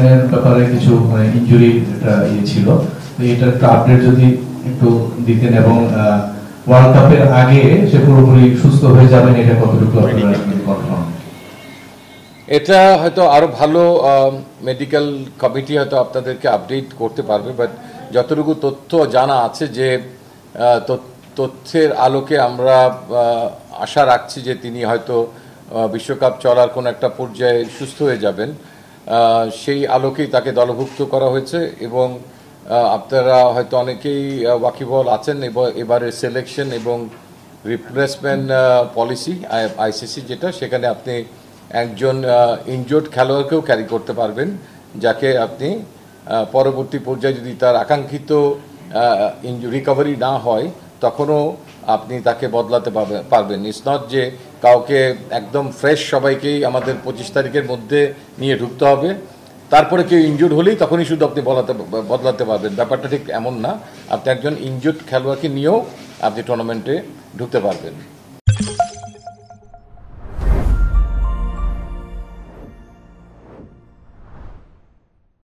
ব্যাটসম্যানের ব্যাপারে কিছু ইনজুরি ছিল, তো এটা একটু আপডেট যদি একটু দিতেন, এবং ওয়ার্ল্ড কাপের আগে সে পুরোপুরি সুস্থ হয়ে যাবেন, এটা কতটুকু আপনারা কনফার্ম? এটা হয়তো আরো ভালো মেডিকেল কমিটি হয়তো আপনাদেরকে আপডেট করতে পারবে, বাট যতটুকু তথ্য জানা আছে যে তথ্যের আলোকে আমরা আশা রাখছি যে তিনি হয়তো বিশ্বকাপ চলার কোনো একটা পর্যায়ে সুস্থ হয়ে যাবেন। সেই আলোকেই তাকে দলভুক্ত করা হয়েছে, এবং আপনারা হয়তো অনেকেই ওয়াকিবল আছেন এবারের সিলেকশন এবং রিপ্লেসমেন্ট পলিসি আইসিসি যেটা, সেখানে আপনি একজন ইনজোর্ড খেলোয়াড়কেও ক্যারি করতে পারবেন, যাকে আপনি পরবর্তী পর্যায়ে যদি তার আকাঙ্ক্ষিত রিকভারি না হয় তখনও আপনি তাকে বদলাতে পারবেন। ইটস নট যে কাউকে একদম ফ্রেশ সবাইকেই আমাদের 25 তারিখের মধ্যে নিয়ে ঢুকতে হবে, তারপরে কেউ ইনজুর্ড হলেই তখনই শুধু আপনি বদলাতে পারবেন। ব্যাপারটা ঠিক এমন না, আপনি একজন ইনজুর্ড খেলোয়াড়কে নিয়েও আপনি টুর্নামেন্টে ঢুকতে পারবেন।